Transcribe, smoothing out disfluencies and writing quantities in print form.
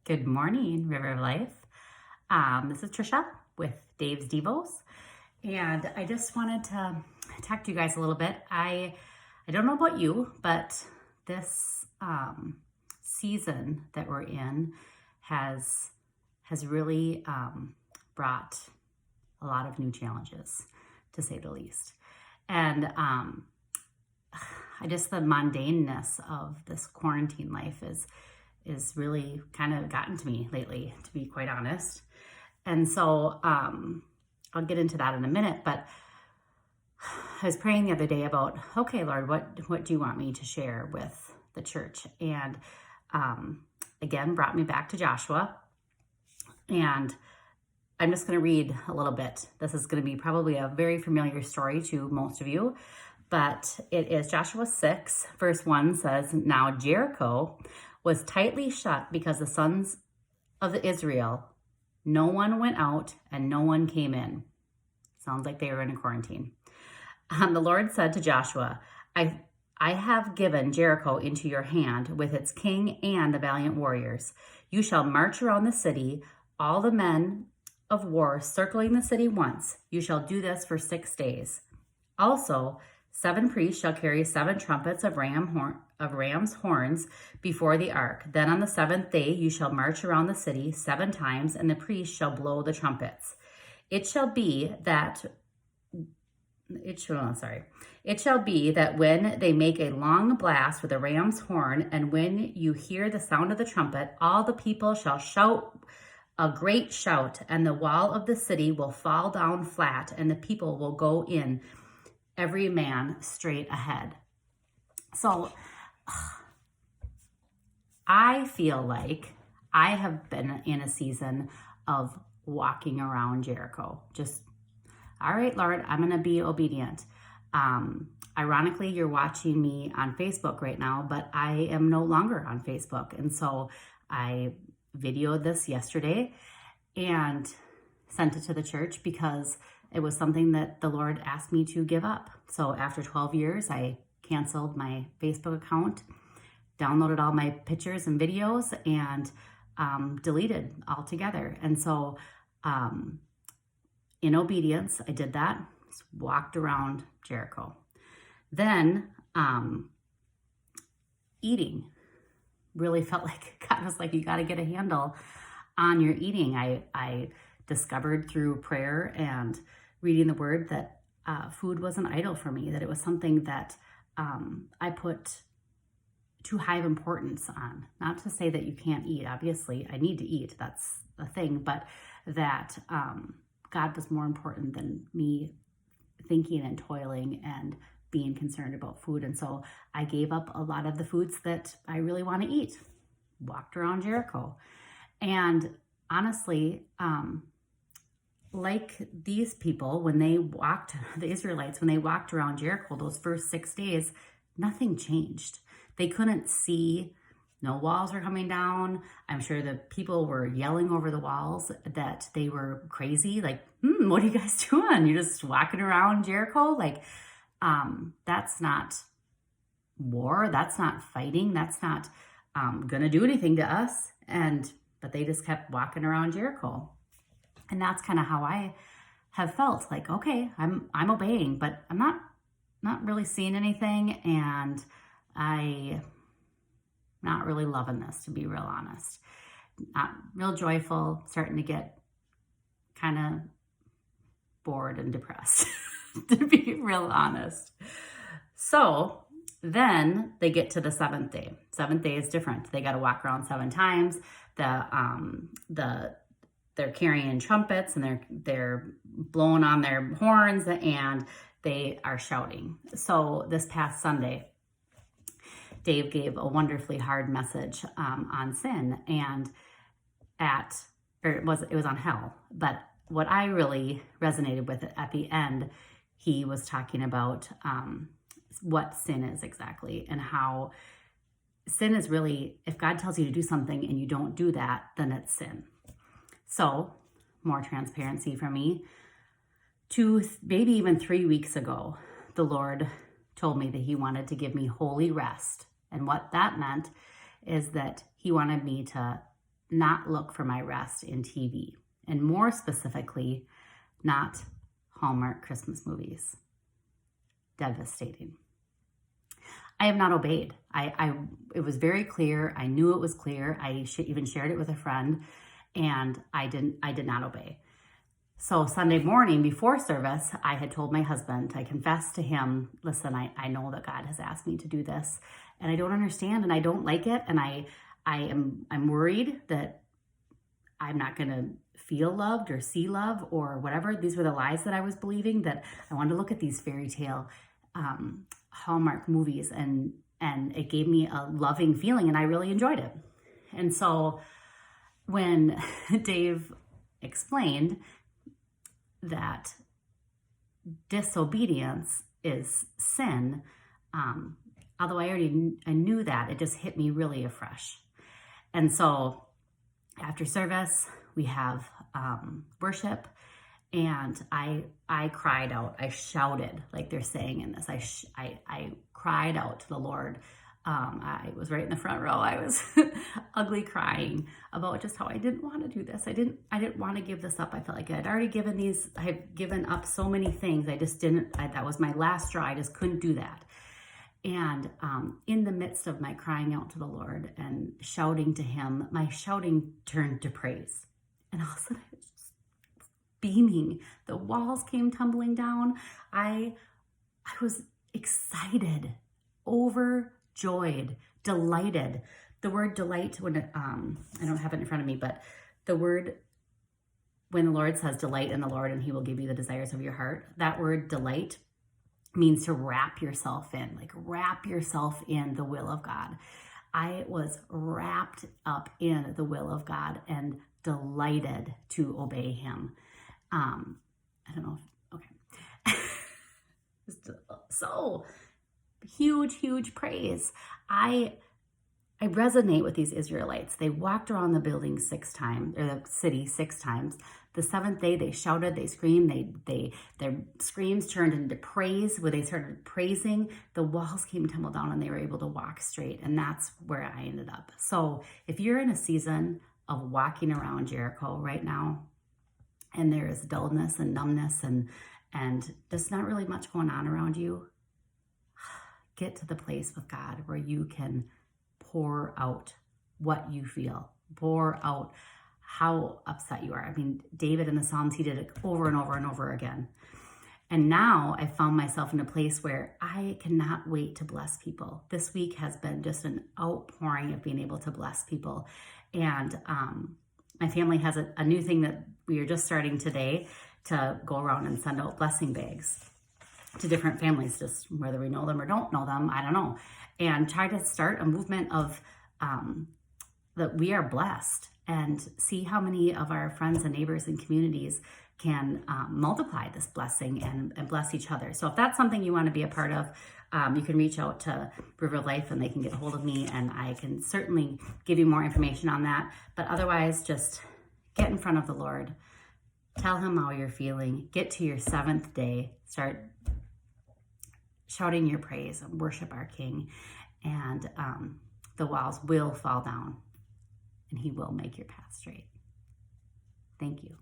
Good morning, River of Life. This is Trisha with Dave's Devos, and I just wanted to talk to you guys a little bit. I don't know about you, but this season that we're in has really brought a lot of new challenges, to say the least. And the mundaneness of this quarantine life is really kind of gotten to me lately, to be quite honest. And so I'll get into that in a minute, but I was praying the other day about, okay, Lord, what do you want me to share with the church? And again, brought me back to Joshua. And I'm just going to read a little bit. This is going to be probably a very familiar story to most of you, but it is Joshua 6, verse 1 says, "Now Jericho was tightly shut because the sons of Israel, no one went out and no one came in." Sounds like they were in a quarantine. The Lord said to Joshua, I have given Jericho into your hand with its king and the valiant warriors. You shall march around the city, all the men of war circling the city once. You shall do this for 6 days. Also, 7 priests shall carry 7 trumpets of ram's horns before the ark. Then on the 7th day you shall march around the city 7 times, and the priests shall blow the trumpets. It shall be that when they make a long blast with a ram's horn, and when you hear the sound of the trumpet, all the people shall shout a great shout, and the wall of the city will fall down flat, and the people will go in, every man straight ahead. So I feel like I have been in a season of walking around Jericho. Just, all right, Lord, I'm going to be obedient. Ironically, you're watching me on Facebook right now, but I am no longer on Facebook. And so I videoed this yesterday and sent it to the church because it was something that the Lord asked me to give up. So after 12 years, I canceled my Facebook account, downloaded all my pictures and videos, and deleted altogether. And so in obedience, I did that, just walked around Jericho. Then eating really felt like God was like, you got to get a handle on your eating. I discovered through prayer and reading the word that food was an idol for me, that it was something that I put too high of importance on. Not to say that you can't eat. Obviously, I need to eat. That's a thing. But that God was more important than me thinking and toiling and being concerned about food. And so I gave up a lot of the foods that I really want to eat. Walked around Jericho. And honestly, like these people, the Israelites, when they walked around Jericho those first 6 days, nothing changed. They couldn't see, no walls were coming down. I'm sure the people were yelling over the walls that they were crazy. Like, what are you guys doing? You're just walking around Jericho? Like, that's not war. That's not fighting. That's not going to do anything to us. But they just kept walking around Jericho. And that's kind of how I have felt. Like, okay, I'm obeying, but I'm not really seeing anything, and I'm not really loving this, to be real honest. Not real joyful, starting to get kind of bored and depressed, to be real honest. So then they get to the 7th day. 7th day is different. They got to walk around 7 times. They're carrying trumpets, and they're blowing on their horns, and they are shouting. So this past Sunday, Dave gave a wonderfully hard message on sin, and it was on hell. But what I really resonated with at the end, he was talking about what sin is exactly, and how sin is really, if God tells you to do something and you don't do that, then it's sin. So, more transparency from me. 2, maybe even 3 weeks ago, the Lord told me that he wanted to give me holy rest. And what that meant is that he wanted me to not look for my rest in TV, and more specifically, not Hallmark Christmas movies. Devastating. I have not obeyed. It was very clear. I knew it was clear. I even shared it with a friend, and I did not obey. So Sunday morning before service, I had told my husband, I confessed to him, listen, I know that God has asked me to do this, and I don't understand, and I don't like it, and I'm worried that I'm not going to feel loved or see love or whatever. These were the lies that I was believing, that I wanted to look at these fairy tale Hallmark movies, and it gave me a loving feeling, and I really enjoyed it. And so when Dave explained that disobedience is sin, although I knew that, it just hit me really afresh. And so after service, we have worship, and I cried out. I shouted, like they're saying in this. I cried out to the Lord. I was right in the front row. I was ugly crying about just how I didn't want to do this. I didn't want to give this up. I felt like I'd already I've given up so many things. I just didn't, that was my last straw. I just couldn't do that. And in the midst of my crying out to the Lord and shouting to him, my shouting turned to praise. And all of a sudden I was just beaming. The walls came tumbling down. I was excited, overjoyed, delighted. The word delight, when I don't have it in front of me, but the word, when the Lord says delight in the Lord and he will give you the desires of your heart, that word delight means to wrap yourself in, like wrap yourself in the will of God. I was wrapped up in the will of God and delighted to obey him. I don't know. Okay. So huge praise. I resonate with these Israelites. They walked around the building 6 times, or the city 6 times. The 7th day, they shouted, they screamed, their screams turned into praise. Where they started praising, the walls came tumble down, and they were able to walk straight. And that's where I ended up. So if you're in a season of walking around Jericho right now, and there is dullness and numbness and there's not really much going on around you, get to the place with God where you can pour out what you feel, pour out how upset you are. I mean, David in the Psalms, he did it over and over and over again. And now I found myself in a place where I cannot wait to bless people. This week has been just an outpouring of being able to bless people. And my family has a new thing that we are just starting today, to go around and send out blessing bags to different families, just whether we know them or don't know them, I don't know. And try to start a movement of that we are blessed, and see how many of our friends and neighbors and communities can multiply this blessing and bless each other. So if that's something you want to be a part of, you can reach out to River of Life and they can get a hold of me, and I can certainly give you more information on that. But otherwise, just get in front of the Lord. Tell him how you're feeling. Get to your 7th day. Start shouting your praise and worship our King. And the walls will fall down, and he will make your path straight. Thank you.